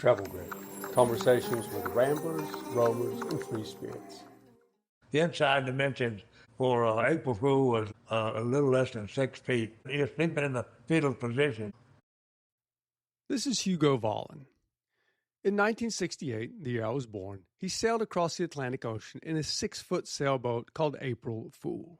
TravelGrit, conversations with ramblers, roamers, and free spirits. The inside dimensions for April Fool was a little less than 6 feet. You're sleeping in the fetal position. This is Hugo Vihlen. In 1968, the year I was born, he sailed across the Atlantic Ocean in a 6-foot sailboat called April Fool.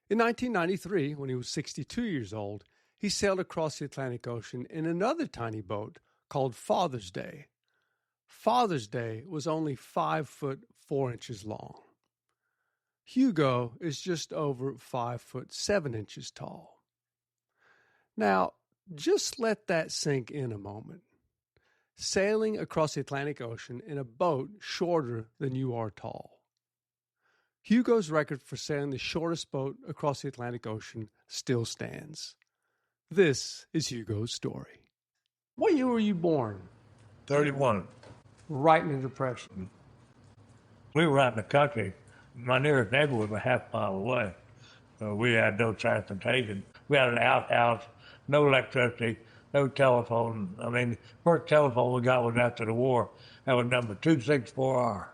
In 1993, when he was 62 years old, he sailed across the Atlantic Ocean in another tiny boat called Father's Day. Father's Day was only 5 foot 4 inches long. Hugo is just over 5 foot 7 inches tall. Now, just let that sink in a moment. Sailing across the Atlantic Ocean in a boat shorter than you are tall. Hugo's record for sailing the shortest boat across the Atlantic Ocean still stands. This is Hugo's story. What year were you born? 31. Right in the Depression. We were out in the country. My nearest neighbor was a half mile away. So we had no transportation. We had an outhouse, no electricity, no telephone. I mean, first telephone we got was after the war. That was number 264R.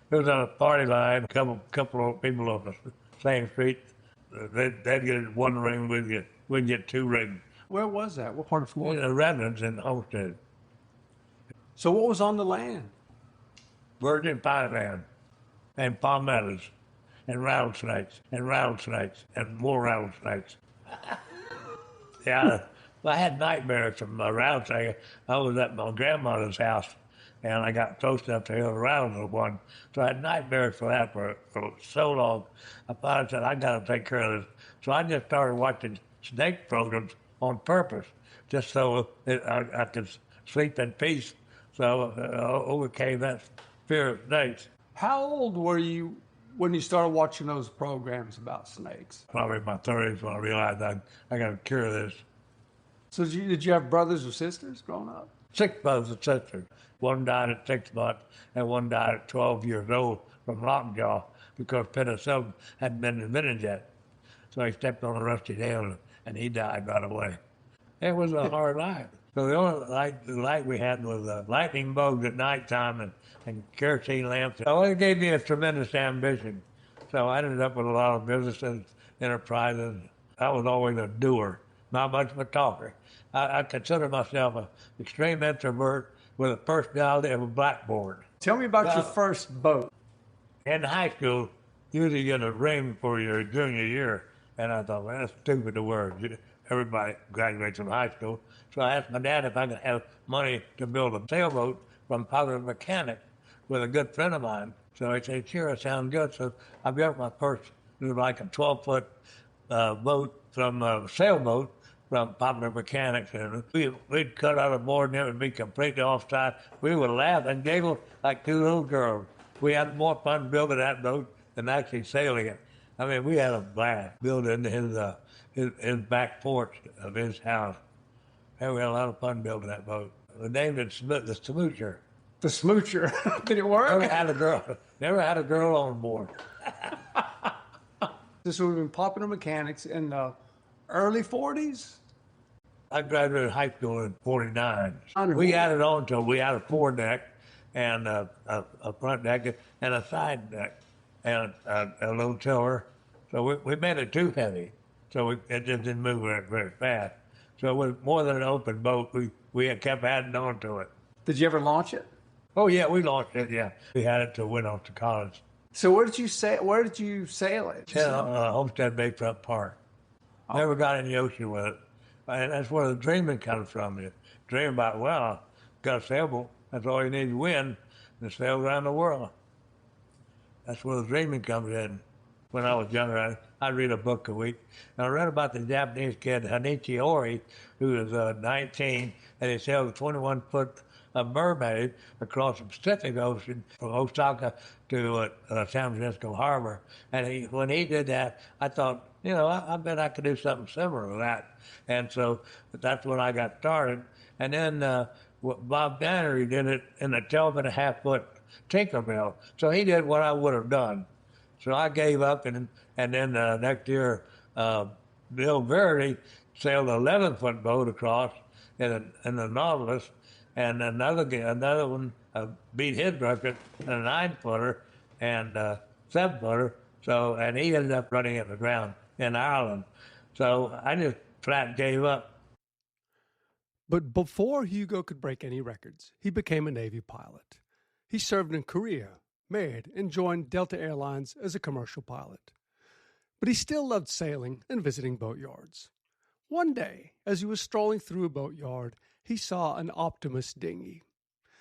It was on a party line, a couple of people on the same street. They'd get one ring, we'd get 2 rings. Where was that? What part of Florida? The Redlands in Homestead. So what was on the land? Virgin pineland and palmettos and rattlesnakes and more rattlesnakes. Yeah. I had nightmares from my rattlesnake. I was at my grandmother's house, and I got close enough to hear the rattle of one. So I had nightmares for that for so long. I finally said, I got to take care of this. So I just started watching snake programs on purpose, just so I could sleep in peace. So I overcame that fear of snakes. How old were you when you started watching those programs about snakes? Probably in my 30s when I realized I got to cure this. So did you have brothers or sisters growing up? 6 brothers and sisters. One died at 6 months, and one died at 12 years old from lockjaw because penicillin hadn't been invented yet. So he stepped on a rusty nail, and he died right away. It was a hard life. So the only light we had was lightning bugs at nighttime and kerosene lamps. So it gave me a tremendous ambition. So I ended up with a lot of businesses, enterprises. I was always a doer, not much of a talker. I consider myself an extreme introvert with a personality of a blackboard. Tell me about your first boat. In high school, usually get a ring for your junior year. And I thought, well, that's stupid to wear. Everybody graduates from high school. So I asked my dad if I could have money to build a sailboat from Popular Mechanics with a good friend of mine. So he said, sure, it sounds good. So I built my first, it was like a 12-foot boat from a sailboat from Popular Mechanics. And we'd cut out a board and it would be completely offside. We would laugh and giggle like 2 little girls. We had more fun building that boat than actually sailing it. I mean, we had a blast building his back porch of his house. And we had a lot of fun building that boat. We named it the Smoocher. The Smoocher. Did it work? Never had a girl on board. This would have been Popular Mechanics in the early 40s? I graduated high school in 49. Wonderful. We added on to we had a foredeck and a front deck and a side deck and a little tiller. So we made it too heavy. So it just didn't move very fast. So it was more than an open boat. We had kept adding on to it. Did you ever launch it? Oh, yeah, we launched it, yeah. We had it till we went off to college. So where did you sail it? Homestead Bayfront Park. Never got in the ocean with it. And that's where the dreaming comes from. You dream about, well, got a sailboat. That's all you need to win and sail around the world. That's where the dreaming comes in. When I was younger, I'd read a book a week. And I read about the Japanese kid, Hanichi Ori, who was 19, and he sailed a 21-foot mermaid across the Pacific Ocean from Osaka to San Francisco Harbor. And when he did that, I thought, I bet I could do something similar to that. And so that's when I got started. And then Bob Dannery did it in a 12.5-foot Tinkerbell. So he did what I would have done. So I gave up, and then next year, Bill Verity sailed an 11-foot boat across in the Nautilus, and another one beat his record, a 9-footer and 7-footer. So, and he ended up running it aground in Ireland. So I just flat gave up. But before Hugo could break any records, he became a Navy pilot. He served in Korea, married, and joined Delta Airlines as a commercial pilot. But he still loved sailing and visiting boatyards. One day, as he was strolling through a boatyard, he saw an optimist dinghy.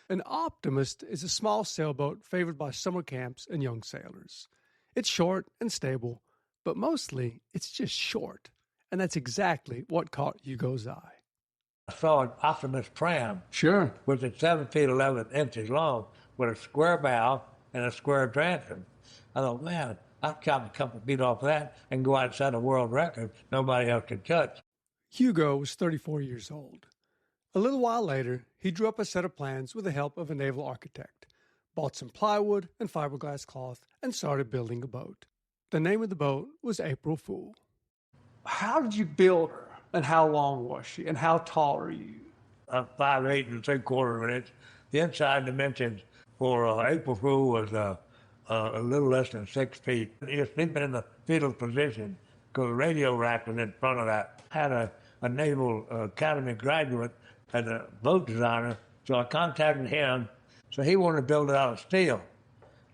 An optimist is a small sailboat favored by summer camps and young sailors. It's short and stable, but mostly it's just short. And that's exactly what caught Hugo's eye. I saw an Optimus pram. Sure. Which is 7 feet 11 inches long with a square bow and a square transom. I thought, man, I'll chop a couple of feet off that and go out and set a world record nobody else could touch. Hugo was 34 years old. A little while later, he drew up a set of plans with the help of a naval architect, bought some plywood and fiberglass cloth, and started building a boat. The name of the boat was April Fool. How did you build her? And how long was she? And how tall are you? 5'8" and 3/4 inches. The inside dimensions for April Fool was a little less than 6 feet. You're sleeping in the fetal position because the radio rack was in front of that. I had a Naval Academy graduate as a boat designer, so I contacted him. So he wanted to build it out of steel.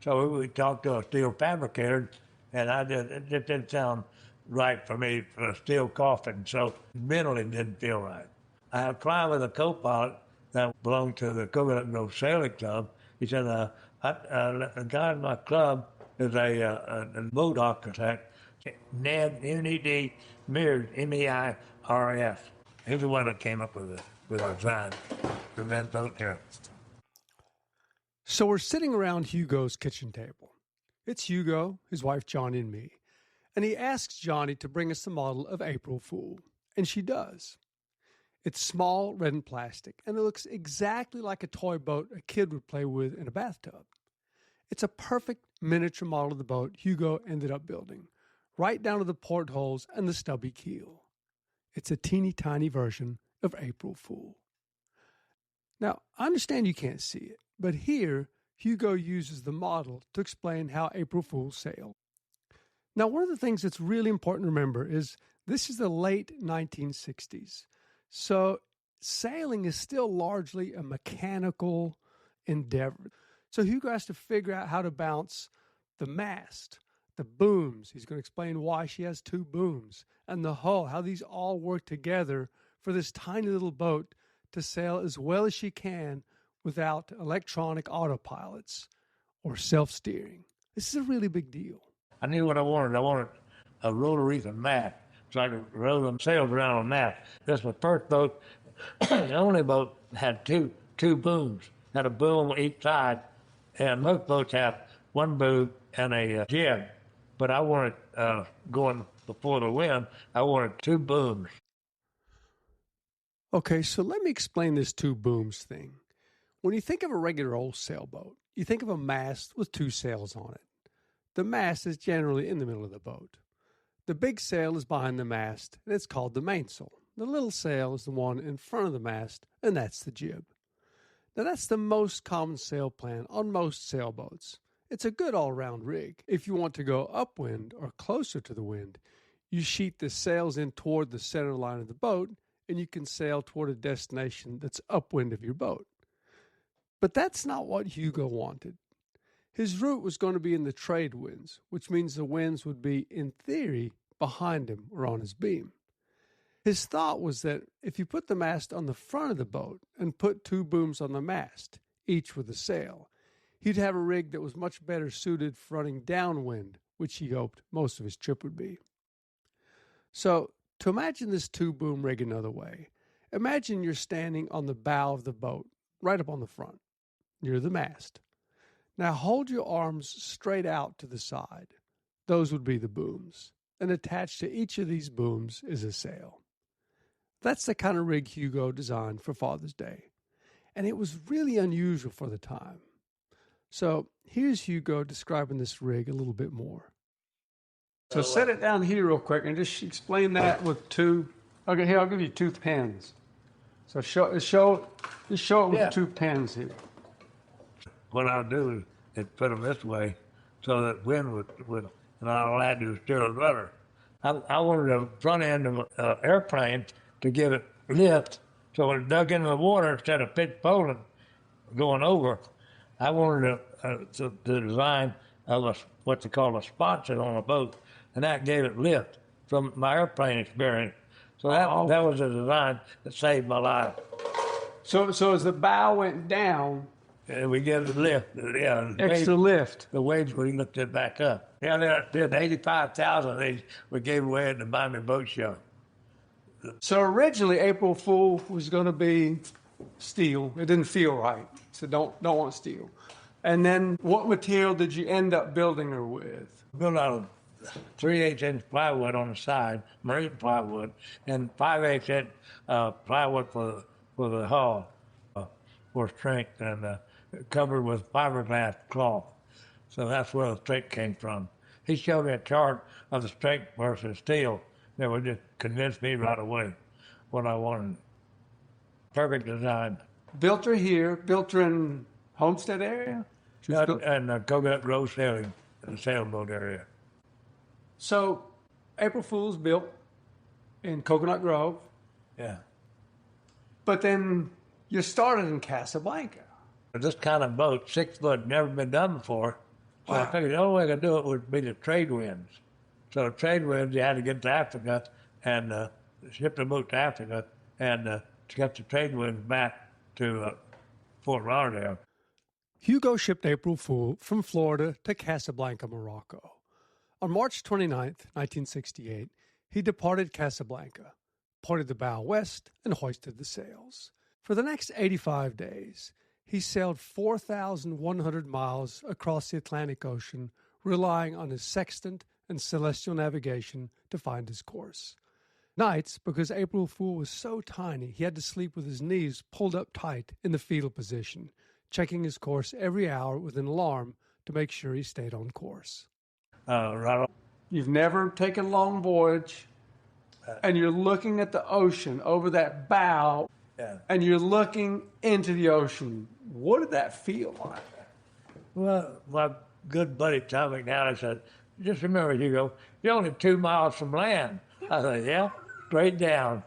So we talked to a steel fabricator, and it just didn't sound right for me for a steel coffin, so mentally didn't feel right. I had climbed with a co-pilot that belonged to the Coconut Grove Sailing Club. He said, a guy in my club is a boat architect, Ned, N-E-D, Mears, M-E-I-R-S. He's the one that came up with the design for that boat here. So we're sitting around Hugo's kitchen table. It's Hugo, his wife Johnny, and me. And he asks Johnny to bring us the model of April Fool. And she does. It's small, red and plastic, and it looks exactly like a toy boat a kid would play with in a bathtub. It's a perfect miniature model of the boat Hugo ended up building, right down to the portholes and the stubby keel. It's a teeny tiny version of April Fool. Now, I understand you can't see it, but here, Hugo uses the model to explain how April Fools sail. Now, one of the things that's really important to remember is this is the late 1960s. So sailing is still largely a mechanical endeavor. So Hugo has to figure out how to balance the mast, the booms. He's going to explain why she has 2 booms, and the hull, how these all work together for this tiny little boat to sail as well as she can without electronic autopilots or self-steering. This is a really big deal. I knew what I wanted. I wanted a rotor-reefing mast, so I could roll them sails around on that. This was the first boat, the only boat had two booms, had a boom on each side, and most boats have 1 boom and a jib. But I wanted, going before the wind, I wanted 2 booms. Okay, so let me explain this 2 booms thing. When you think of a regular old sailboat, you think of a mast with 2 sails on it. The mast is generally in the middle of the boat. The big sail is behind the mast, and it's called the mainsail. The little sail is the one in front of the mast, and that's the jib. Now, that's the most common sail plan on most sailboats. It's a good all-round rig. If you want to go upwind or closer to the wind, you sheet the sails in toward the center line of the boat, and you can sail toward a destination that's upwind of your boat. But that's not what Hugo wanted. His route was going to be in the trade winds, which means the winds would be, in theory, behind him or on his beam. His thought was that if you put the mast on the front of the boat and put 2 booms on the mast, each with a sail, he'd have a rig that was much better suited for running downwind, which he hoped most of his trip would be. So, to imagine this 2-boom rig another way, imagine you're standing on the bow of the boat, right up on the front, near the mast. Now hold your arms straight out to the side. Those would be the booms. And attached to each of these booms is a sail. That's the kind of rig Hugo designed for Father's Day. And it was really unusual for the time. So here's Hugo describing this rig a little bit more. So set it down here real quick and just explain that with 2. Okay, here, I'll give you 2 pens. So show it with Yeah. 2 pens here. What I'll do is put them this way so that wind would and all I had to do is steer the rudder. I wanted the front end of an airplane to give it lift so when it dug into the water instead of pitch poling going over, I wanted to design what they call a sponson on a boat, and that gave it lift from my airplane experience. So that was a design that saved my life. So as the bow went down, And we get a lift, yeah. extra lift. The waves we looked it back up. Yeah, there's 85,000 of these we gave away at the Miami Boat Show. So originally April Fool was going to be steel. It didn't feel right. So don't want steel. And then what material did you end up building her with? Built out of 3/8-inch plywood on the side, marine plywood, and 5/8-inch plywood for the hull for strength, and covered with fiberglass cloth. So that's where the strength came from. He showed me a chart of the strength versus steel that would just convince me right away what I wanted. Perfect design. Built her here, built her in Homestead area? And Coconut Grove sailing in the sailboat area. So April Fool's built in Coconut Grove, Yeah. but then you started in Casablanca. This kind of boat, 6 foot, never been done before. So I figured the only way I could do it would be the trade winds. So the trade winds, you had to get to Africa and ship the boat to Africa and to get the trade winds back to Fort Lauderdale. Hugo shipped April Fool from Florida to Casablanca, Morocco. On March 29th, 1968, he departed Casablanca, pointed the bow west, and hoisted the sails. For the next 85 days, he sailed 4,100 miles across the Atlantic Ocean, relying on his sextant and celestial navigation to find his course. Nights, because April Fool was so tiny, he had to sleep with his knees pulled up tight in the fetal position, checking his course every hour with an alarm to make sure he stayed on course. You've never taken a long voyage, and you're looking at the ocean over that bow, and you're looking into the ocean. What did that feel like? Well, my good buddy Tom McNally said, just remember, Hugo, you're only 2 miles from land. I said, yeah, straight down.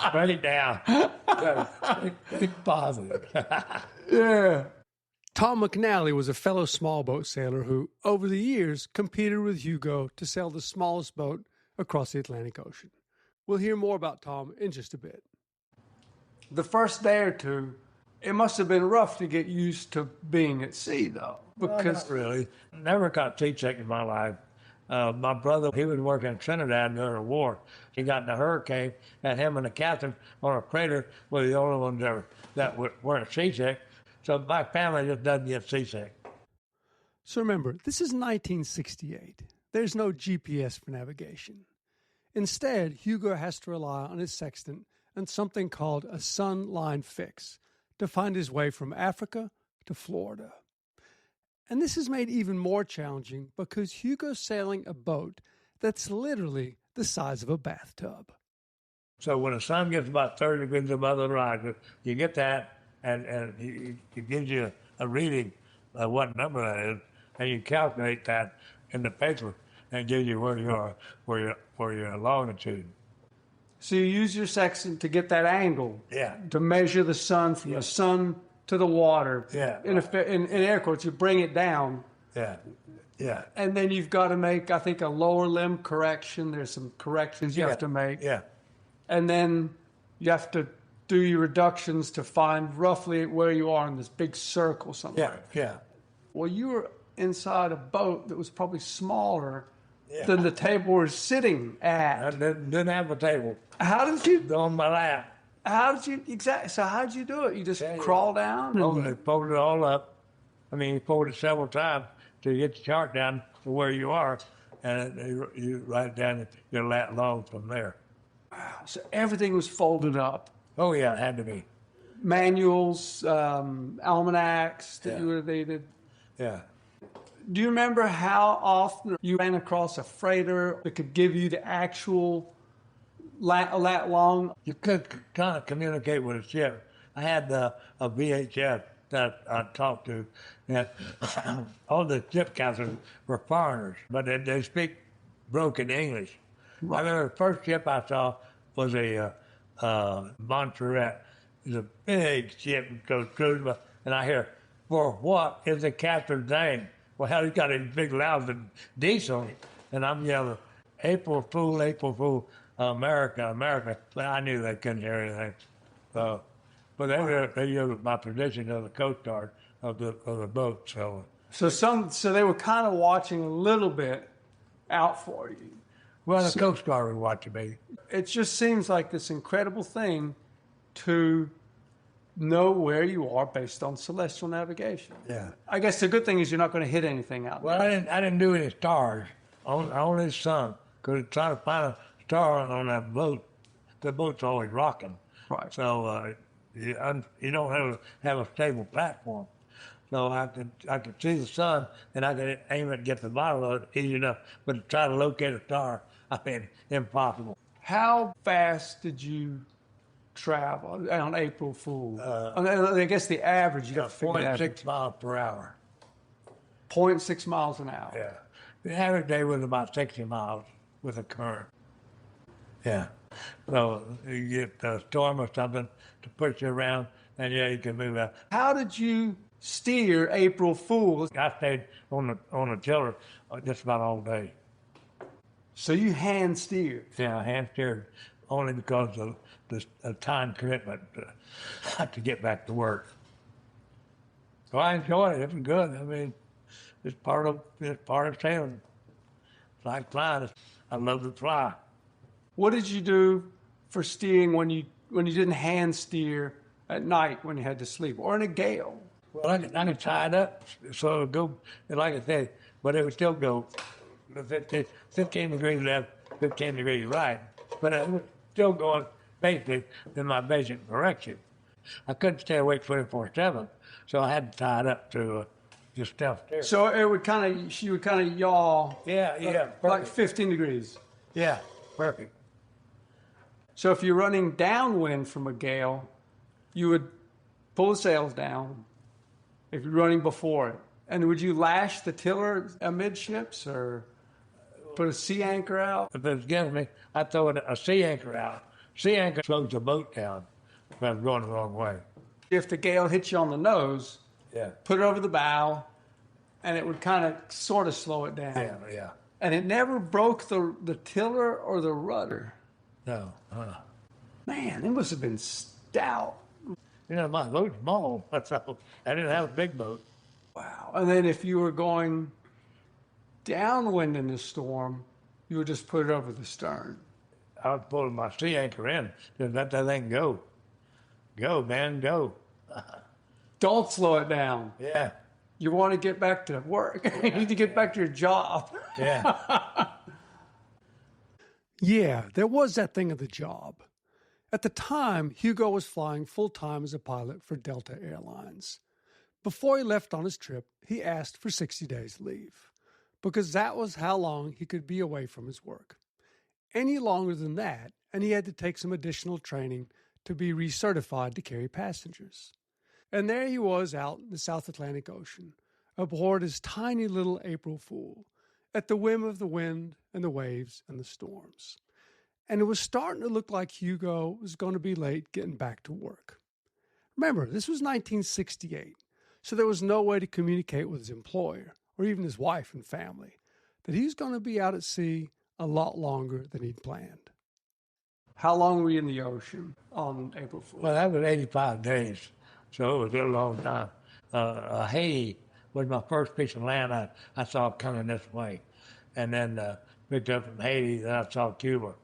Straight down. Be positive. Yeah. Tom McNally was a fellow small boat sailor who, over the years, competed with Hugo to sail the smallest boat across the Atlantic Ocean. We'll hear more about Tom in just a bit. The first day or two, it must have been rough to get used to being at sea, though. Because not really. Never got seasick in my life. My brother, he was working in Trinidad during the war. He got in a hurricane, and him and the captain on a freighter were the only ones that weren't seasick. So my family just doesn't get seasick. So remember, this is 1968. There's no GPS for navigation. Instead, Hugo has to rely on his sextant and something called a sun line fix to find his way from Africa to Florida. And this is made even more challenging because Hugo's sailing a boat that's literally the size of a bathtub. So when the sun gets about 30 degrees above the horizon, you get that, and it gives you a reading of what number that is, and you calculate that in the paper and gives you where you are, where your longitude. So you use your sextant to get that angle. Yeah. To measure the sun from the sun to the water. Yeah. In air quotes, you bring it down. Yeah. Yeah. And then you've got to make, I think, a lower limb correction. There's some corrections you have to make. Yeah. And then you have to do your reductions to find roughly where you are in this big circle somewhere. Yeah. Yeah. Well, you were inside a boat that was probably smaller than the table we're sitting at. I didn't have a table. How did you? On my lap. How did you exactly? So how did you do it? You just crawl down? They folded it all up. I mean, you fold it several times to get the chart down to where you are, and you write down your lat long from there. Wow. So everything was folded up. Oh yeah, it had to be. Manuals, almanacs that they did. Yeah. Do you remember how often you ran across a freighter that could give you the actual that long? You could kind of communicate with a ship. I had a VHF that I talked to, and all the ship captains were foreigners, but they speak broken English. Right. I remember the first ship I saw was a Montserrat. It was a big ship that goes cruising, and I hear, "For what is the captain's name?" Well, hell, he's got a big loud diesel, and I'm yelling, April Fool, America, America." But I knew they couldn't hear anything. So, but they used my position of the Coast Guard of the boat. So they were kind of watching a little bit out for you. Well, the Coast Guard was watching me. It just seems like this incredible thing to know where you are based on celestial navigation. Yeah. I guess the good thing is you're not going to hit anything out Well, there. I didn't do any stars. Only the sun. Because trying to find a star on that boat, the boat's always rocking. Right. So you don't have a stable platform. So I could see the sun, and I could aim it and get the bottom of it easy enough. But to try to locate a star, I mean, impossible. How fast did you travel on April Fool? I guess the average, you got to figure that. 0.6 miles per hour. 0.6 miles an hour. Yeah. The average day was about 60 miles with a current. Yeah. So you get a storm or something to push you around, and yeah, you can move out. How did you steer April Fool? I stayed on the tiller just about all day. So you hand steered. Yeah, hand steered only because of the time commitment to get back to work. So I enjoyed it. It was good. I mean, it's part of sailing. It's like flying. I love to fly. What did you do for steering when you didn't hand steer at night when you had to sleep or in a gale? Well, I could tie it up so it would go, like I said, but it would still go 15 degrees left, 15 degrees right. But it was still going basically in my basic direction. I couldn't stay awake 24/7, so I had to tie it up to just stealth steer. So it would she would kind of yaw. Yeah, like 15 degrees. yeah, perfect. So if you're running downwind from a gale, you would pull the sails down. If you're running before it, and would you lash the tiller amidships or put a sea anchor out? If it was against me, I'd throw a sea anchor out. Sea anchor slows the boat down if I was going the wrong way. If the gale hits you on the nose, Yeah. put it over the bow, and it would kind of sort of slow it down. Yeah. And it never broke the tiller or the rudder. No. Man, it must have been stout. You know, my boat's small, so I didn't have a big boat. Wow. And then if you were going downwind in the storm, you would just put it over the stern. I was pulling my sea anchor in, just let that thing go. Go, man, go. Don't slow it down. Yeah. You want to get back to work. You need to get back to your job. Yeah. Yeah, there was that thing of the job. At the time, Hugo was flying full-time as a pilot for Delta Airlines. Before he left on his trip, he asked for 60 days leave, because that was how long he could be away from his work. Any longer than that, and he had to take some additional training to be recertified to carry passengers. And there he was out in the South Atlantic Ocean, aboard his tiny little April Fool, at the whim of the wind and the waves and the storms. And it was starting to look like Hugo was going to be late getting back to work. Remember, this was 1968, so there was no way to communicate with his employer, or even his wife and family, that he was going to be out at sea a lot longer than he'd planned. How long were you in the ocean on April Fool? Well, that was 85 days, so it was a long time. Haiti was my first piece of land I saw coming this way. And then picked up from Haiti, then I saw Cuba.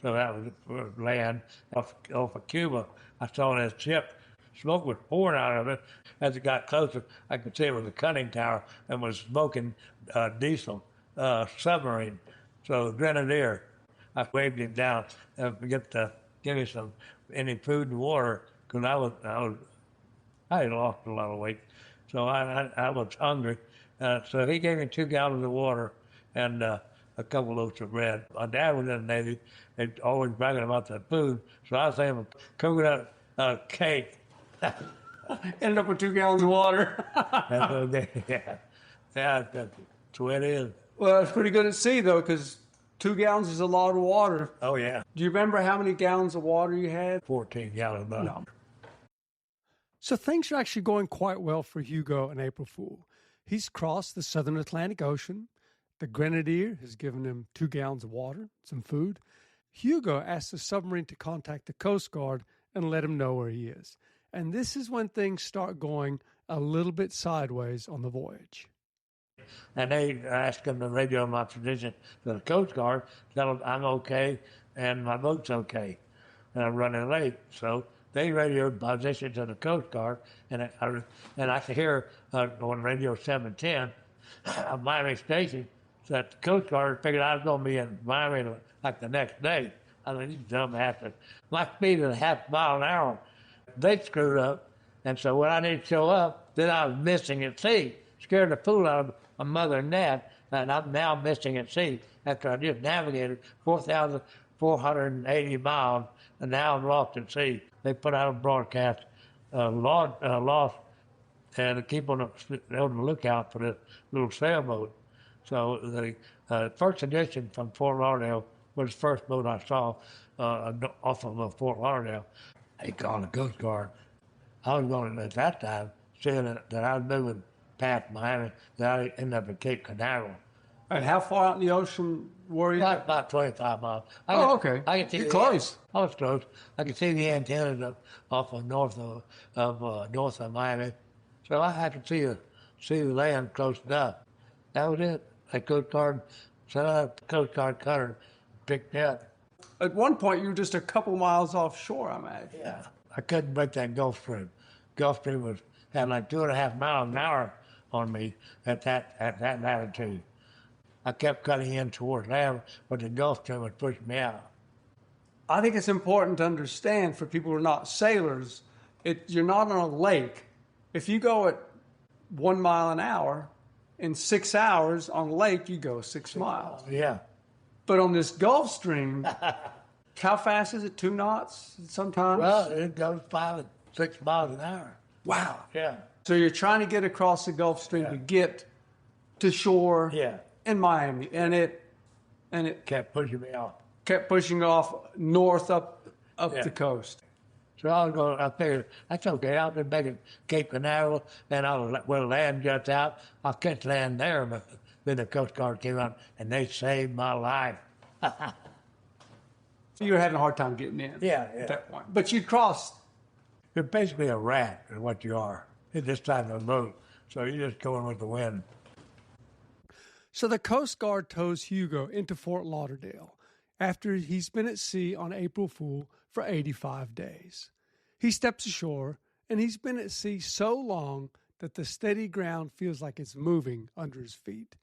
So that was land. Off of Cuba, I saw that ship. Smoke was pouring out of it. As it got closer, I could see it was a conning tower and was smoking diesel submarine. So Grenadier, I waved him down and forget to give me any food and water because I had lost a lot of weight. So I was hungry. So he gave me 2 gallons of water and a couple loaves of bread. My dad was in the Navy and always bragging about the food, so I was saying coconut cake. Ended up with 2 gallons of water. That's what they, yeah, that's the way it is. Well, it's pretty good at sea, though, because 2 gallons is a lot of water. Oh, yeah. Do you remember how many gallons of water you had? 14 gallons. No. So things are actually going quite well for Hugo and April Fool. He's crossed the southern Atlantic Ocean. The Grenadier has given him 2 gallons of water, some food. Hugo asked the submarine to contact the Coast Guard and let him know where he is. And this is when things start going a little bit sideways on the voyage. And they asked him to radio my position to the Coast Guard, tell them I'm okay and my boat's okay, and I'm running late. So they radioed my position to the Coast Guard, and I could hear on radio 710 of Miami Station that the Coast Guard figured I was going to be in Miami like the next day. I mean, these dumb asses. My speed is 0.5 mile an hour. They screwed up, and so when I didn't show up, then I was missing at sea. Scared the fool out of my mother and dad, and I'm now missing at sea after I just navigated 4,480 miles, and now I'm lost at sea. They put out a broadcast, lost, and to keep on the lookout for this little sailboat. So the first edition from Fort Lauderdale was the first boat I saw off of Fort Lauderdale. They called the Coast Guard. I was going at that time, seeing that I was moving past Miami, that I ended up at Cape Canaveral. And how far out in the ocean were you? About 25 miles. Okay. I could see you're close. I was close. I could see the antennas off of north of Miami. So I had to see the land close enough. That was it. The Coast Guard set up the Coast Guard cutter, picked me up. At one point, you were just a couple miles offshore, I imagine. Yeah. I couldn't break that Gulf Stream. Gulf Stream had like 2.5 miles an hour on me at that latitude. I kept cutting in towards land, but the Gulf Stream was pushing me out. I think it's important to understand for people who are not sailors, you're not on a lake. If you go at 1 mile an hour, in 6 hours on a lake, you go 6 miles. Yeah. But on this Gulf Stream, how fast is it? 2 knots sometimes? Well, it goes 5 and 6 miles an hour. Wow. Yeah. So you're trying to get across the Gulf Stream to get to shore in Miami, and it Kept pushing me off. kept pushing off north up the coast. So I figured, that's okay. I'll be making Cape Canaveral, then where land juts out, I'll catch land there. But then the Coast Guard came out, and they saved my life. So you were having a hard time getting in at that point. But you crossed. You're basically a rat is what you are at this time of the boat. So you're just going with the wind. So the Coast Guard tows Hugo into Fort Lauderdale after he's been at sea on April Fool for 85 days. He steps ashore, and he's been at sea so long that the steady ground feels like it's moving under his feet.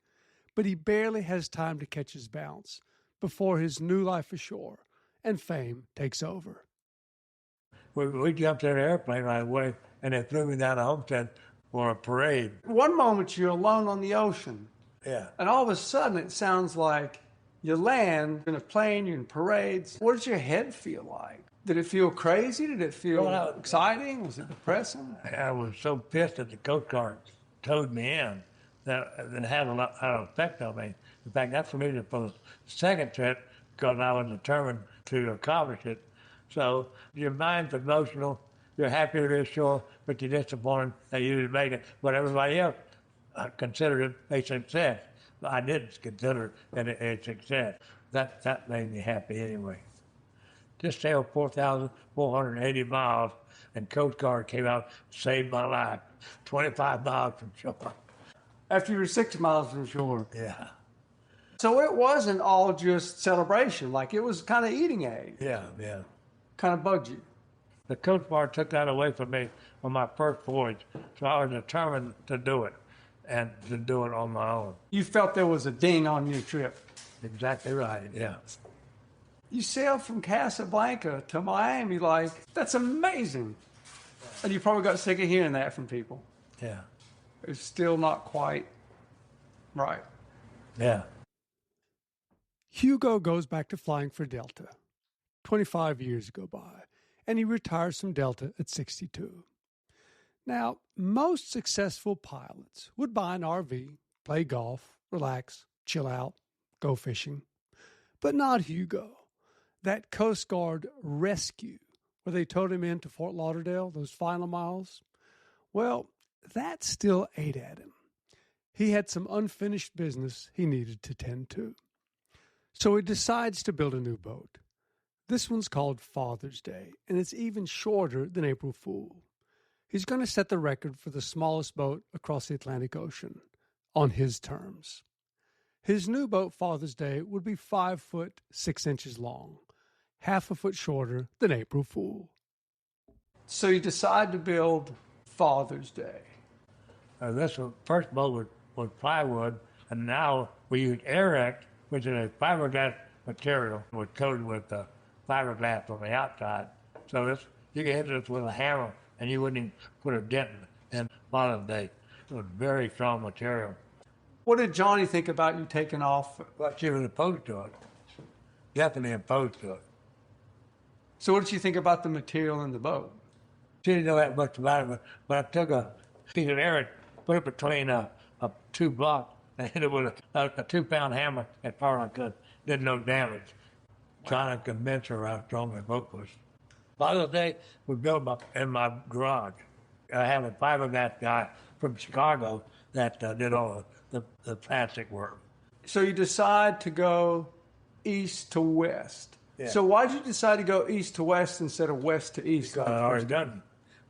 But he barely has time to catch his bounce before his new life ashore and fame takes over. We jumped in an airplane right away, and they flew me down to Homestead for a parade. One moment you're alone on the ocean, Yeah. and all of a sudden it sounds like you land in a plane, you're in parades. What does your head feel like? Did it feel crazy? Did it feel exciting? Was it depressing? I was so pissed that the Coast Guard towed me in that it had an effect on me. In fact, that's the reason for the second trip, because I was determined to accomplish it. So your mind's emotional, you're happy to be ashore, but you're disappointed that you didn't make it. But everybody else considered it a success. But I didn't consider it a success. That made me happy anyway. Just sailed 4,480 miles, and Coast Guard came out and saved my life. 25 miles from shore. After you were 6 miles from shore. Yeah. So it wasn't all just celebration. Like, it was kind of eating egg. Yeah. Kind of bugged you. The Coast Guard took that away from me on my first voyage, so I was determined to do it, and to do it on my own. You felt there was a ding on your trip. Exactly right, yeah. You sailed from Casablanca to Miami, like, that's amazing. And you probably got sick of hearing that from people. Yeah. It's still not quite right. Yeah. Hugo goes back to flying for Delta. 25 years go by, and he retires from Delta at 62. Now, most successful pilots would buy an RV, play golf, relax, chill out, go fishing. But not Hugo. That Coast Guard rescue, where they towed him into Fort Lauderdale, those final miles, well, that still ate at him. He had some unfinished business he needed to tend to. So he decides to build a new boat. This one's called Father's Day, and it's even shorter than April Fool. He's going to set the record for the smallest boat across the Atlantic Ocean on his terms. His new boat, Father's Day, would be 5 foot 6 inches long, half a foot shorter than April Fool. So you decide to build Father's Day. This first boat was plywood, and now we use Airect, which is a fiberglass material, was coated with fiberglass on the outside. So you can hit this with a hammer, and you wouldn't even put a dent in Father's Day. It was very strong material. What did Johnny think about you taking off? Well, she was opposed to it. Definitely opposed to it. So what did you think about the material in the boat? She didn't know that much about it, but I took a piece of Airect, put it between two blocks, and hit it with a 2-pound hammer as far as I could. Did no damage. Trying to convince her how strong the boat was. Father's Day was built in my garage. I have a fiberglass guy from Chicago that did all the plastic work. So you decide to go east to west. Yeah. So why did you decide to go east to west instead of west to east? Because I already done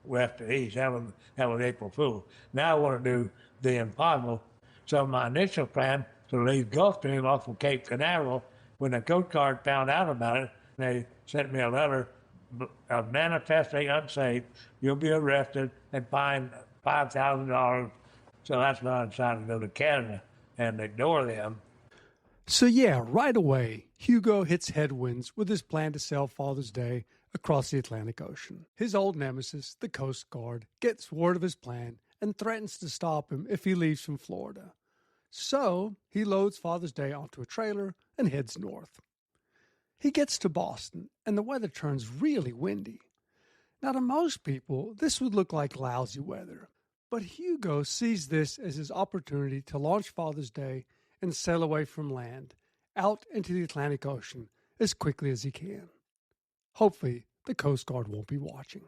west to east. That was April Fool. Now I want to do the impossible. So my initial plan to leave Gulfstream off of Cape Canaveral, when the Coast Guard found out about it, they sent me a letter of manifestly unsafe. You'll be arrested and fined $5,000. So that's when I decided to go to Canada and ignore them. So yeah, right away, Hugo hits headwinds with his plan to sail Father's Day across the Atlantic Ocean. His old nemesis, the Coast Guard, gets word of his plan and threatens to stop him if he leaves from Florida. So he loads Father's Day onto a trailer and heads north. He gets to Boston, and the weather turns really windy. Now, to most people, this would look like lousy weather, but Hugo sees this as his opportunity to launch Father's Day and sail away from land, out into the Atlantic Ocean as quickly as he can. Hopefully, the Coast Guard won't be watching.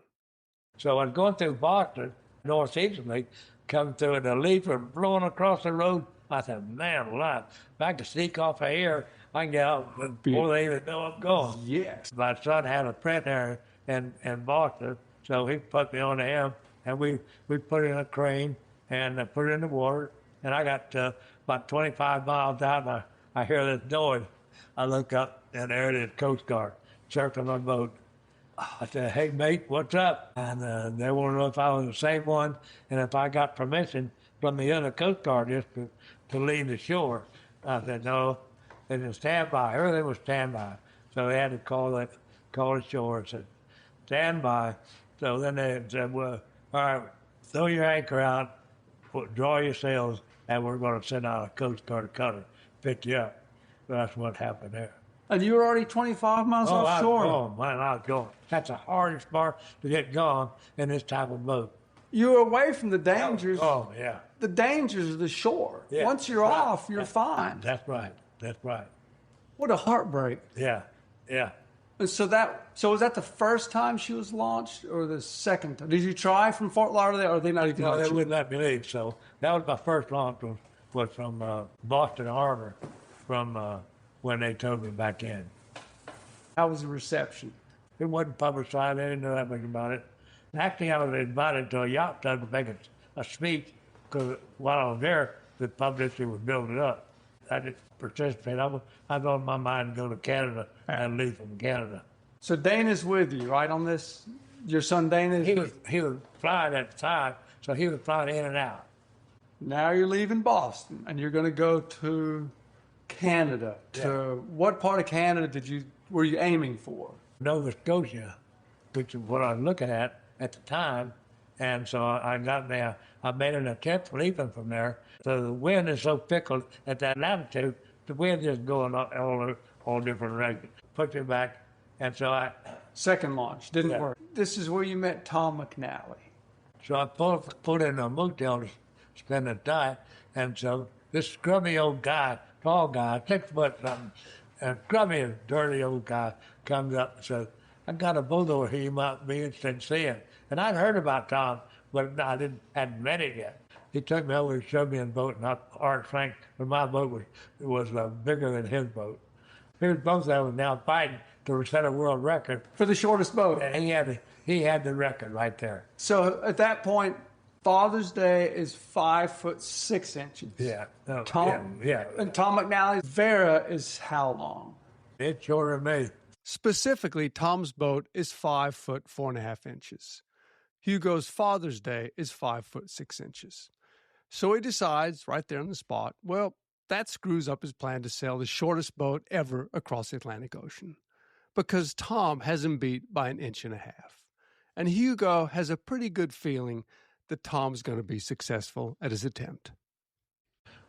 So I was going through Boston, northeasterly, coming through, and the leaves were blowing across the road. I said, man alive, if I can sneak off of here, I can get out before they even know I'm going. Yes. My son had a friend there in Boston, so he put me on to him, and we put it in a crane and put it in the water, and I got about 25 miles out, and I hear this noise. I look up, and there it is, Coast Guard, circling my boat. I said, hey, mate, what's up? And they want to know if I was the same one and if I got permission from the other Coast Guard just to leave the shore. I said, no, it's a standby. Everything was standby. So they had to call the shore and said, stand by. So then they said, well, all right, throw your anchor out, draw your sails, and we're going to send out a Coast Guard cutter, pick you up. So that's what happened there. And you were already 25 miles offshore? Oh, man, I was going. That's the hardest part to get gone in this type of boat. You were away from the dangers. Oh, yeah. The dangers of the shore. Yeah. Once you're off, you're fine. That's right. That's right. What a heartbreak. Yeah, yeah. And so was that the first time she was launched or the second time? Did you try from Fort Lauderdale or they not even? No, they wouldn't let me leave. So that was my first launch was from Boston Harbor from when they towed me back in. How was the reception? It wasn't publicized. I didn't know that much about it. Actually, I was invited to a yacht club to make a speech because while I was there, the publicity was building up. I didn't participate. I was on my mind to go to Canada and leave from Canada. So Dana's with you, right, on this? Your son Dana? He was flying at the time, so he was flying in and out. Now you're leaving Boston, and you're going to go to Canada. To what part of Canada were you aiming for? Nova Scotia, which is what I was looking at the time. And so I got there. I made an attempt leaving from there. So the wind is so fickle at that latitude, the wind just going all different directions. Pushed it back, and so Second launch didn't Yeah. work. This is where you met Tom McNally. I put in a motel to spend the night, and so this scrubby old guy, tall guy, 6 foot something, and scrubby, dirty old guy comes up and says, "I got a boat over here you might be interested in seeing." And I'd heard about Tom, but I hadn't met him yet. He took me over and showed me his boat, and Art Frank, but my boat was bigger than his boat. Both of them were now fighting to set a world record. For the shortest boat. And he had the record right there. So at that point, Father's Day is 5'6". Yeah. No, Tom, yeah. And Tom McNally's Vera is how long? It's shorter than me. Specifically, Tom's boat is 5 foot 4.5". Hugo's Father's Day is 5'6". So he decides right there on the spot, well, that screws up his plan to sail the shortest boat ever across the Atlantic Ocean, because Tom has him beat by 1.5 inches. And Hugo has a pretty good feeling that Tom's going to be successful at his attempt.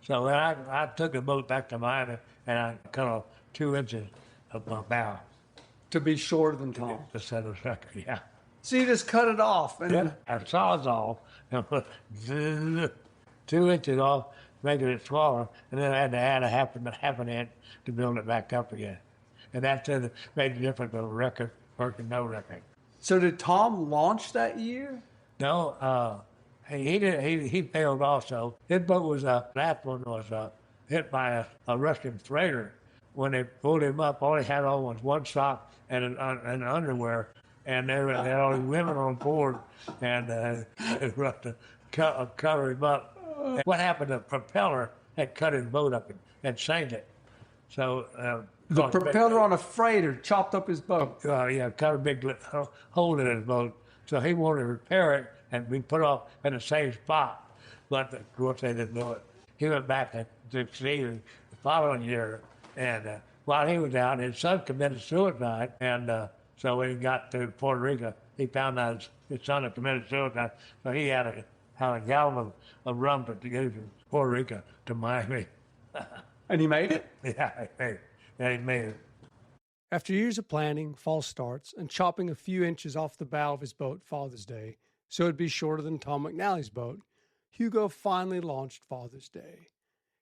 So then I took the boat back to Miami, and I cut off 2 inches of my bow To be shorter than Tom. to set a record. Yeah. So you just cut it off. And Yeah. I sawzall and put 2 inches off, making it smaller, and then I had to add a half an inch to build it back up again. And that made the difference of a record versus no record. So did Tom launch that year? No, he failed also. His boat was, that one was hit by a Russian freighter. When they pulled him up, all he had on was one sock and an underwear, and there were all these women on board, and they rushed to cover him up. And what happened, the propeller had cut his boat up and sank it. So The propeller on a freighter chopped up his boat. cut a big hole in his boat. So he wanted to repair it and be put off in the same spot. But of course they didn't do it. He went back to sea the following year, and while he was out, his son committed suicide. And so when he got to Puerto Rico, he found out his son had committed suicide. So he had a gallon of rum to get from Puerto Rico to Miami. And he made it? Yeah, he made it. After years of planning, false starts, and chopping a few inches off the bow of his boat Father's Day so it'd be shorter than Tom McNally's boat, Hugo finally launched Father's Day.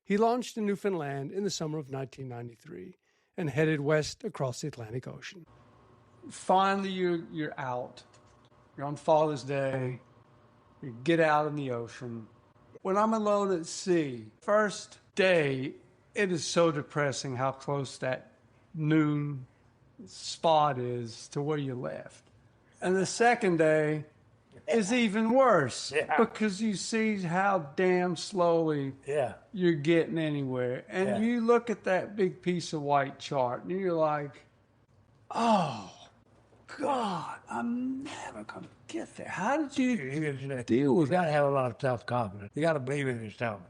He launched in Newfoundland in the summer of 1993 and headed west across the Atlantic Ocean. Finally, you're out. You're on Father's Day. You get out in the ocean. When I'm alone at sea, first day, it is so depressing how close that noon spot is to where you left. And the second day is even worse because you see how damn slowly you're getting anywhere. And you look at that big piece of white chart and you're like, oh, God, I'm never going to get there. How did you deal with You got to have a lot of self-confidence. You got to believe in yourself.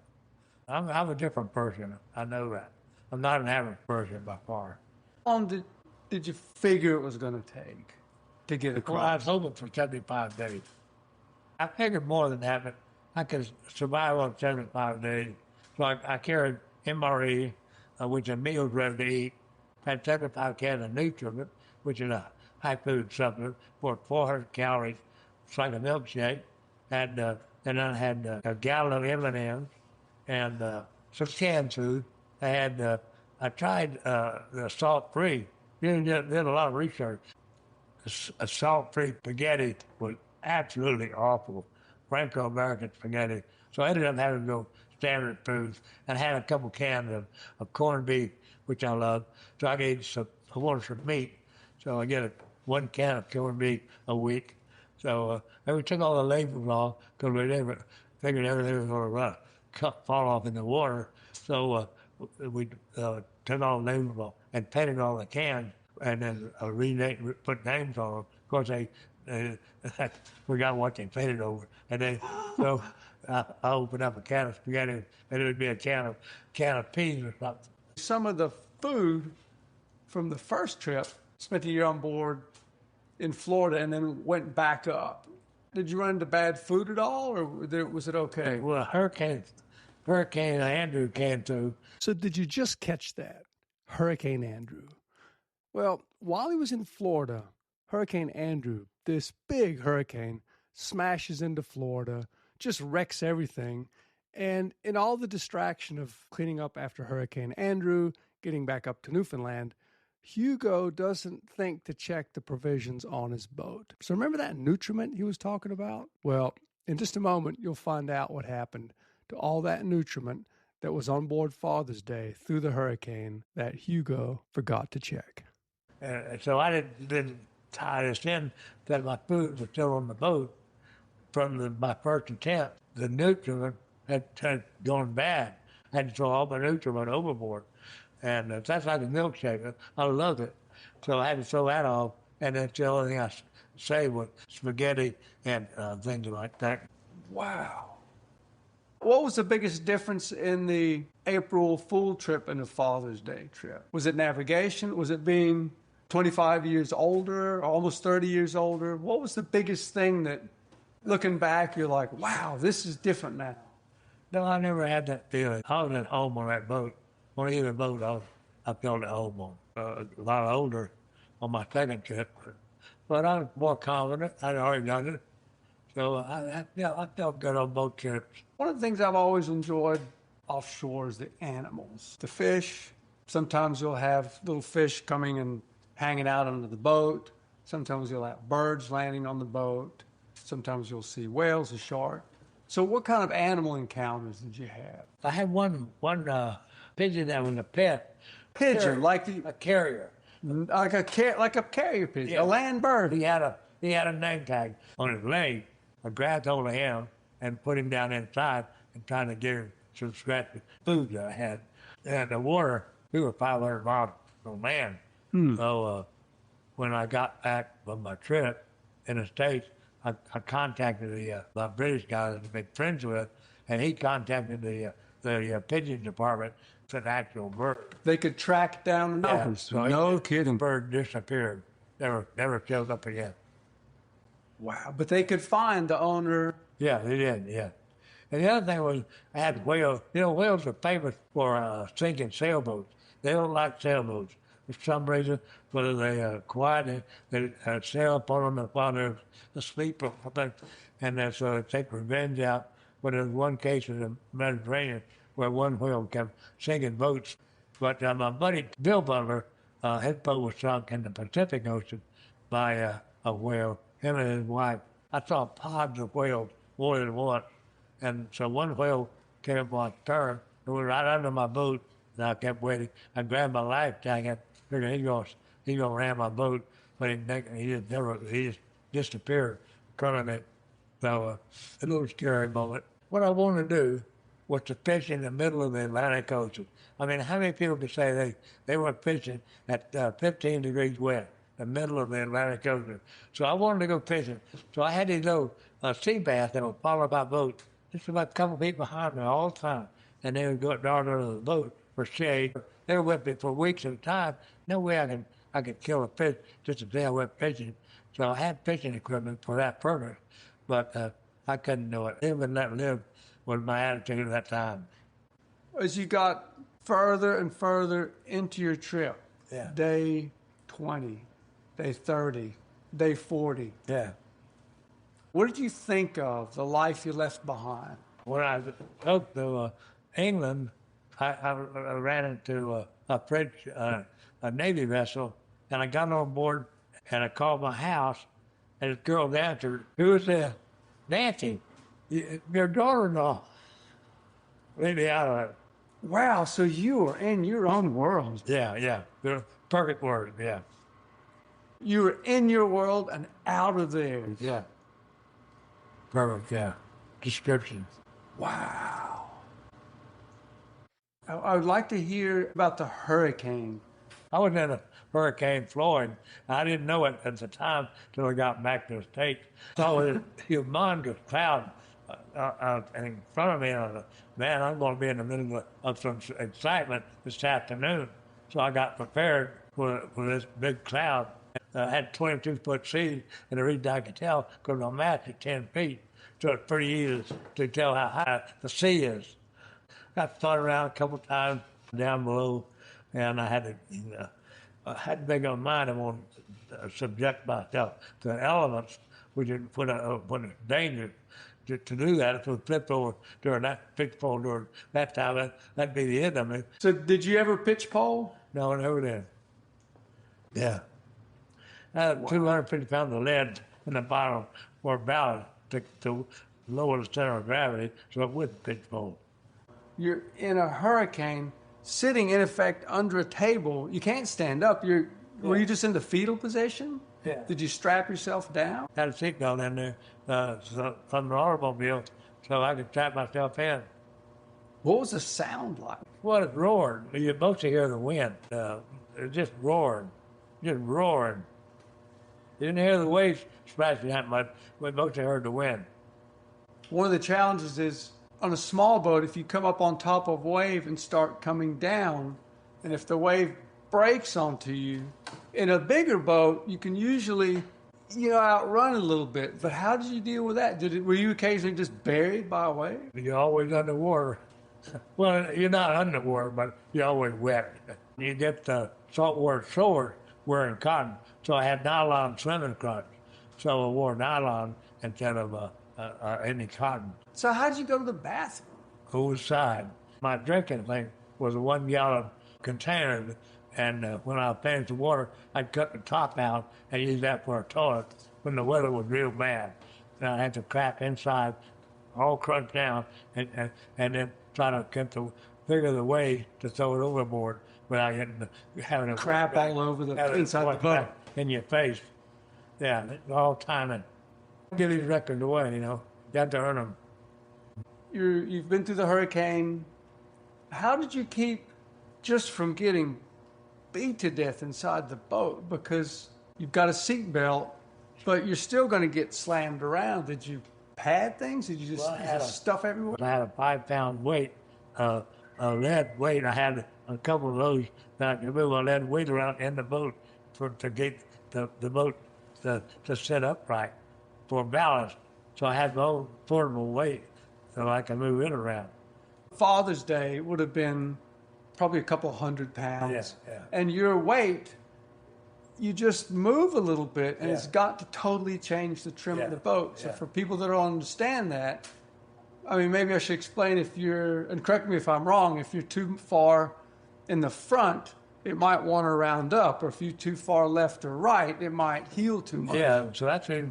I'm a different person. I know that. I'm not an average person by far. How long did you figure it was going to take to get across? Well, I was hoping for 75 days. I figured more than that, but I could survive on 75 days. So I carried MRE, which is meals ready to eat. Had 75 cans of nutriment, which is a high food supplement for 400 calories. It's like a milkshake. And then I had a gallon of M&M's and some canned food. I tried the salt-free. Did a lot of research. A salt-free spaghetti was absolutely awful. Franco-American spaghetti. So I ended up having to go standard foods and had a couple cans of corned beef, which I love. So I wanted some meat. So I get one can of corned beef a week. So and we took all the labels off because we figured everything was going to fall off in the water. So we took all the labels off and painted all the cans and then put names on them. Of course, they forgot what they painted over. And so I opened up a can of spaghetti and it would be a can of peas or something. Some of the food from the first trip, spent a year on board in Florida and then went back up. Did you run into bad food at all, or was it okay? Well, Hurricane Hurricane Andrew came through. So did you just catch that? Hurricane Andrew. Well, while he was in Florida, Hurricane Andrew, this big hurricane, smashes into Florida, just wrecks everything. And in all the distraction of cleaning up after Hurricane Andrew, getting back up to Newfoundland, Hugo doesn't think to check the provisions on his boat. So remember that nutriment he was talking about? Well, in just a moment, you'll find out what happened to all that nutriment that was on board Father's Day through the hurricane that Hugo forgot to check. So I didn't tie this in that my food was still on the boat from my first attempt. The nutriment had gone bad. I had to throw all my nutriment overboard. And that's like a milkshake. I loved it. So I had to throw that off. And that's the only thing I saved was spaghetti and things like that. Wow. What was the biggest difference in the April Fool trip and the Father's Day trip? Was it navigation? Was it being 25 years older, almost 30 years older? What was the biggest thing that, looking back, you're like, wow, this is different now? No, I never had that feeling. I was at home on that boat. On either boat, I felt at home on. A lot older on my second trip. But I was more confident. I'd already done it. So I felt good on both trips. One of the things I've always enjoyed offshore is the animals. The fish. Sometimes you'll have little fish coming and hanging out under the boat. Sometimes you'll have birds landing on the boat. Sometimes you'll see whales, a shark. So what kind of animal encounters did you have? I had one pigeon that was a pet. Pigeon, a carrier. Like a carrier pigeon, Yeah. a land bird. He had a name tag on his leg. I grabbed hold of him and put him down inside and trying to give him some scratchy food that I had. And the water, we were 500 miles from land. So when I got back from my trip in the States, I contacted the British guy that I've been friends with, and he contacted the pigeon department. It's an actual bird. They could track down the numbers. So No kidding. The bird disappeared. Never showed up again. Wow. But they could find the owner. Yeah, they did, yeah. And the other thing was, I had whales. You know, whales are famous for sinking sailboats. They don't like sailboats. For some reason, whether they quiet, they sail up on them while they're asleep or something, and so they take revenge out. But there was one case in the Mediterranean where one whale kept sinking boats. But my buddy Bill Butler, his boat was sunk in the Pacific Ocean by a whale, him and his wife. I saw pods of whales, more than one. And so one whale came up on stern, it was right under my boat, and I kept waiting. I grabbed my life jacket, figured he's gonna ram my boat, but he just disappeared from it. So a little scary moment. What I wanted to do was to fish in the middle of the Atlantic Ocean. I mean, how many people could say they were fishing at 15 degrees west, the middle of the Atlantic Ocean? So I wanted to go fishing. So I had these little sea bass that would follow my boat, just about a couple feet behind me all the time. And they would go dart under the boat for shade. They were with me for weeks at a time. No way I could kill a fish just to say I went fishing. So I had fishing equipment for that purpose, but I couldn't do it. Live and let live was my attitude at that time. As you got further and further into your trip, Yeah. day 20, day 30, day 40, Yeah. what did you think of the life you left behind? When I spoke to England, I ran into a French a Navy vessel, and I got on board, and I called my house, and this girl answered, "Who is this?" "Nancy, your daughter-in-law." Leave me out of it. Wow, so you were in your own world. Yeah. The perfect word, yeah. You were in your world and out of theirs. Yeah. Perfect, yeah. Description. Wow. I would like to hear about the hurricane. I was in a Hurricane Floyd. I didn't know it at the time till I got back to the States. So a humongous cloud in front of me. And I thought, man, I'm going to be in the middle of some excitement this afternoon. So I got prepared for this big cloud. I had 22-foot seas, and the reason I could tell because my mast is 10 feet. So it's pretty easy to tell how high the sea is. got thrown around a couple times down below, and I had to make up my mind I wanted to subject myself to the elements, which would put a danger to do that. If it was flipped over during that time, that'd be the end of me. So did you ever pitch pole? No, I never did. Yeah. I had 250 pounds of lead in the bottom for ballast to lower the center of gravity so it wouldn't pitch pole. You're in a hurricane, sitting in effect under a table. You can't stand up. Were you just in the fetal position? Yeah. Did you strap yourself down? Had a seatbelt in there from the automobile so I could strap myself in. What was the sound like? Well, it roared. You mostly hear the wind. It just roared. Just roaring. You didn't hear the waves splashing that much. We mostly heard the wind. One of the challenges is on a small boat, if you come up on top of a wave and start coming down, and if the wave breaks onto you, in a bigger boat, you can usually, outrun a little bit. But how did you deal with that? Were you occasionally just buried by a wave? You're always underwater. Well, you're not underwater, but you're always wet. You get the saltwater shore wearing cotton, so I had nylon swimming trunks. So I wore nylon instead of any cotton. So how did you go to the bathroom? Cool side. My drinking thing was a 1 gallon container, and when I finished the water, I'd cut the top out and use that for a toilet when the weather was real bad. And I had to crap inside, all crunched down, and then try to figure the way to throw it overboard without having a Crap all over inside the boat. in your face. Yeah, all timing. Give these records away, you got to earn them. You've been through the hurricane. How did you keep just from getting beat to death inside the boat? Because you've got a seat belt, but you're still going to get slammed around. Did you pad things? Did you just stuff everywhere? I had a 5-pound weight, a lead weight. I had a couple of those that I could move a lead weight around in the boat to get the boat to sit upright for balance. So I had my own portable weight so I could move it around. Father's Day would have been probably a couple 100 pounds. Yeah. And your weight, you just move a little bit, and it's got to totally change the trim of the boat. So for people that don't understand that, I mean, maybe I should explain and correct me if I'm wrong, if you're too far in the front, it might want to round up, or if you're too far left or right, it might heel too much. Yeah, so that's a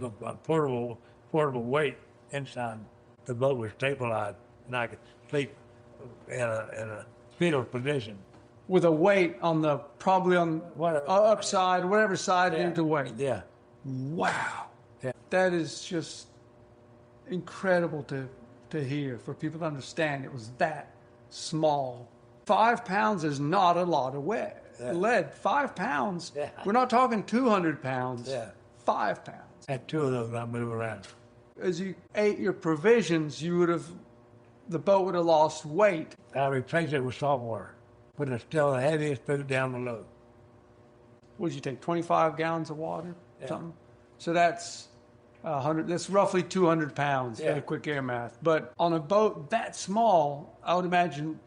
portable weight inside. The boat was stabilized, and I could sleep in a fetal position. With a weight on probably on upside, whatever side you need to weight. Yeah. Wow. Yeah. That is just incredible to hear, for people to understand it was that small. 5 pounds is not a lot of lead. 5 pounds. Yeah. We're not talking 200 pounds. Yeah. 5 pounds. Had 2 of those I move around. As you ate your provisions, the boat would have lost weight. I replaced it with salt water, but it's still the heaviest food down below. What did you take, 25 gallons of water? Something? So that's 100. That's roughly 200 pounds. Yeah. Quick air math. But on a boat that small, I would imagine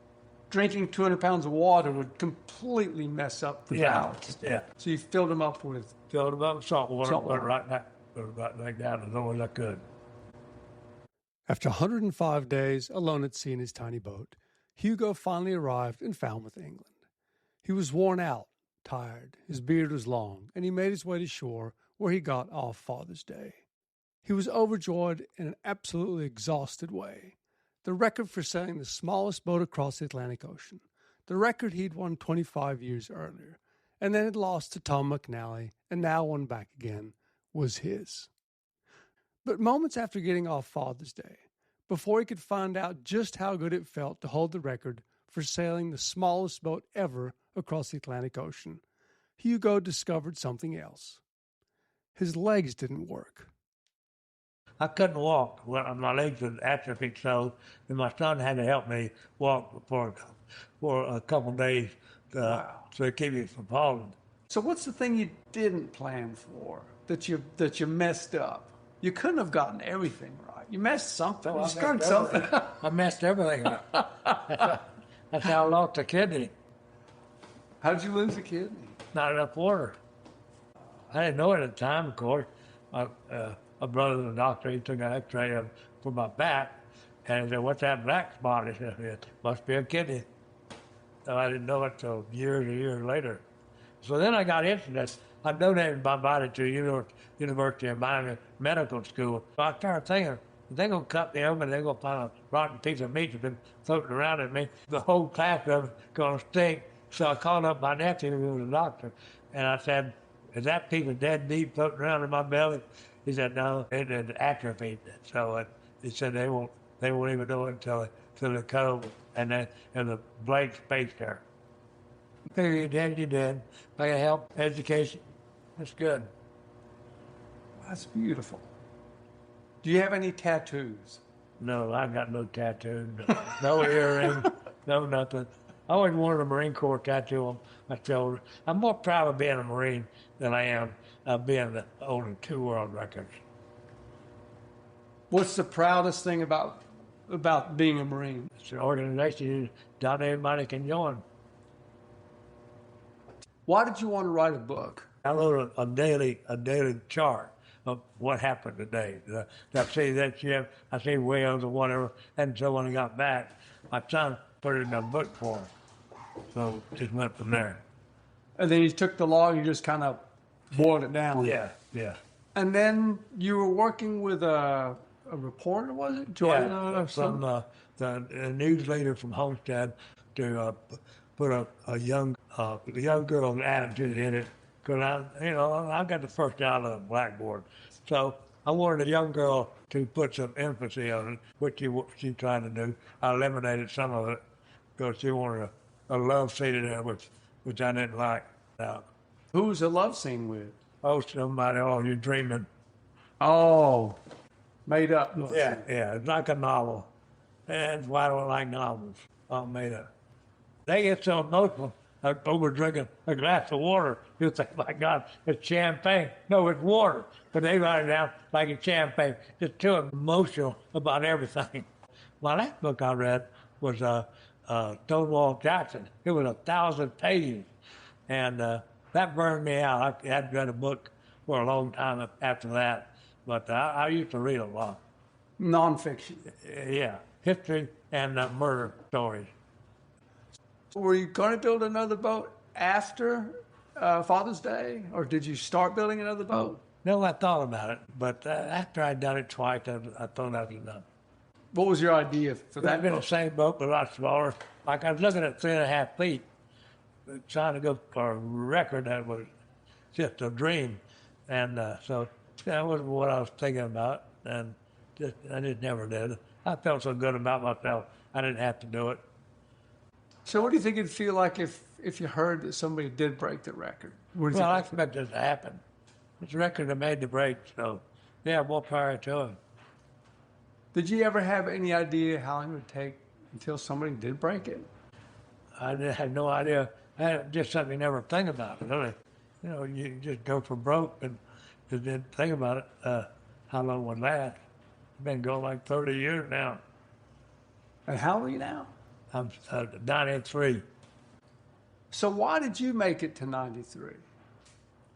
drinking 200 pounds of water would completely mess up the balance. Yeah. So you filled them up with salt water. Put it right back down as low as I could. After 105 days alone at sea in his tiny boat, Hugo finally arrived in Falmouth, England. He was worn out, tired, his beard was long, and he made his way to shore where he got off Father's Day. He was overjoyed in an absolutely exhausted way. The record for sailing the smallest boat across the Atlantic Ocean, the record he'd won 25 years earlier, and then had lost to Tom McNally and now won back again, was his. But moments after getting off Father's Day, before he could find out just how good it felt to hold the record for sailing the smallest boat ever across the Atlantic Ocean, Hugo discovered something else. His legs didn't work. I couldn't walk. Well, my legs were atrophied so, and my son had to help me walk for a couple of days to keep me from falling. So what's the thing you didn't plan for that you messed up? You couldn't have gotten everything right. You messed something. Oh, You I screwed messed something everything. up. I messed everything up. That's how I lost a kidney. How did you lose a kidney? Not enough water. I didn't know it at the time, of course. My brother, the doctor, he took an x-ray for my back, and he said, "What's that black spot?" He said, "It must be a kidney." So I didn't know it till years and years later. So then I got interested. I donated my body to University of Miami Medical School. So I started thinking, if they're going to cut me open, they're going to find a rotten piece of meat that's been floating around in me. The whole class of it's going to stink. So I called up my nephew, who was a doctor, and I said, "Is that piece of dead meat floating around in my belly?" He said, "No, it had atrophied." So he said they won't even know it until they cut open, and then there's a blank space there. Figure you're dead, you're dead. If I can help, education, that's good. That's beautiful. Do you have any tattoos? No, I got no tattoos, no earrings, no nothing. I always wanted a Marine Corps tattoo on my shoulder. I'm more proud of being a Marine than I am of being the holding 2 world records. What's the proudest thing about being a Marine? It's an organization not everybody can join. Why did you want to write a book? I wrote a daily chart of what happened today. I see that ship, I see whales or whatever, and so when I got back, my son put it in a book form. So just went from there. And then you took the log, you just kind of boiled it down. Yeah. And then you were working with a reporter, was it? From the newsleader from Homestead to put a young girl's attitude in it. Because I got the first out of the blackboard. So I wanted a young girl to put some emphasis on it, which she tried to do. I eliminated some of it because she wanted a love scene in there, which I didn't like. Who was the love scene with? Oh, somebody, you're dreaming. Oh, made up. Yeah, it's like a novel. And that's why I don't like novels, all made up. They get so emotional over drinking a glass of water. You think, my God, it's champagne. No, it's water. But they write it down like it's champagne. Just too emotional about everything. My last book I read was Stonewall Jackson. It was 1,000 pages. And that burned me out. I hadn't read a book for a long time after that. But I used to read a lot. Nonfiction. Yeah, history and murder stories. Were you going to build another boat after Father's Day, or did you start building another boat? No, I thought about it, but after I'd done it twice, I thought that was enough. What was your idea for that I've been boat? the same boat, but a lot smaller. Like I was looking at 3.5 feet, trying to go for a record that was just a dream, and so that wasn't what I was thinking about, and I just never did. I felt so good about myself, I didn't have to do it. So what do you think it'd feel like if you heard that somebody did break the record? Well, I expect this to happen. It's a record that made the break, so yeah, more power to him. Did you ever have any idea how long it would take until somebody did break it? I had no idea. Just something you never think about, really. You just go for broke and just didn't think about it, how long it would last. It's been going like 30 years now. And how old are you now? I'm 93. So why did you make it to 93?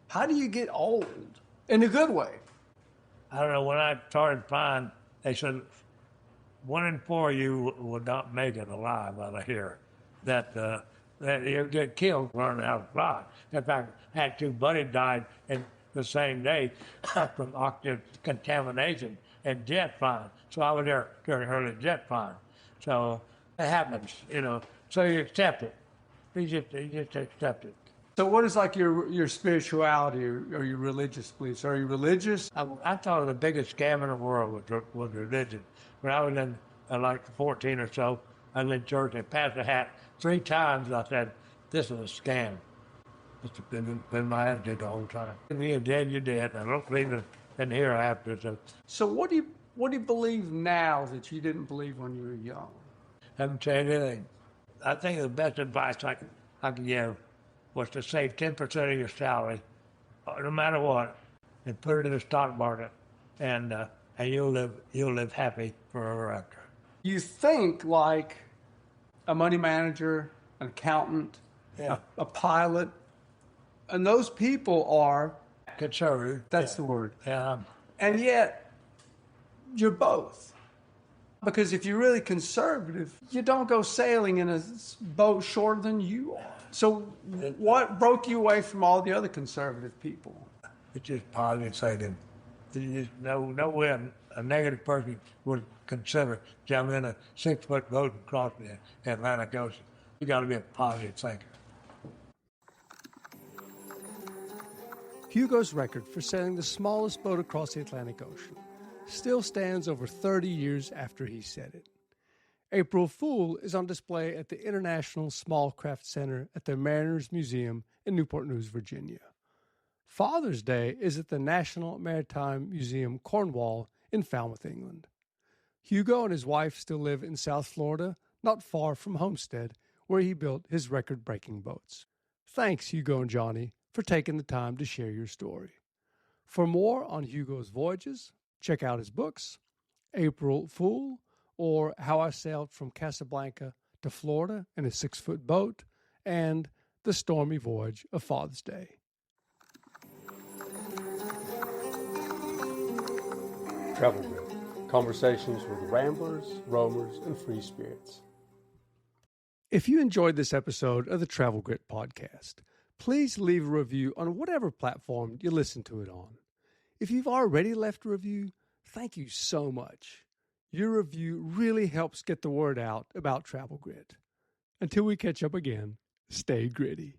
How do you get old? In a good way. I don't know, when I started flying, they said 1 in 4 of you would not make it alive out of here. That you get killed learning how to fly. In fact, I had 2 buddies died in the same day from oxygen contamination and jet flying. So I was there during early jet flying. So it happens, So you accept it. You just accept it. So what is like your spirituality or your religious beliefs? Are you religious? I thought the biggest scam in the world was religion. When I was in like 14 or so, I was in church and passed the hat 3 times. I said, "This is a scam." It's been my attitude the whole time. If you're dead, you're dead. I don't believe in the hereafter. So what do you believe now that you didn't believe when you were young? Haven't changed anything. I think the best advice I can give was to save 10% of your salary, no matter what, and put it in the stock market, and and you'll live happy forever after. You think like a money manager, an accountant, Yeah. a pilot, and those people are, Conservative. that's the word. Yeah. And yet, you're both. Because if you're really conservative, you don't go sailing in a boat shorter than you are. So what broke you away from all the other conservative people? It's just positive thinking. There's no way a negative person would consider jumping in a 6-foot boat and crossing the Atlantic Ocean. You got to be a positive thinker. Hugo's record for sailing the smallest boat across the Atlantic Ocean still stands over 30 years after he set it. April Fool is on display at the International Small Craft Center at the Mariners Museum in Newport News, Virginia. Father's Day is at the National Maritime Museum, Cornwall, in Falmouth, England. Hugo and his wife still live in South Florida, not far from Homestead, where he built his record-breaking boats. Thanks, Hugo and Johnny, for taking the time to share your story. For more on Hugo's voyages, check out his books, April Fool, or How I Sailed from Casablanca to Florida in a 6-foot boat, and The Stormy Voyage of Father's Day. TravelGrit. Conversations with ramblers, roamers, and free spirits. If you enjoyed this episode of the TravelGrit podcast, please leave a review on whatever platform you listen to it on. If you've already left a review, thank you so much. Your review really helps get the word out about TravelGrit. Until we catch up again, stay gritty.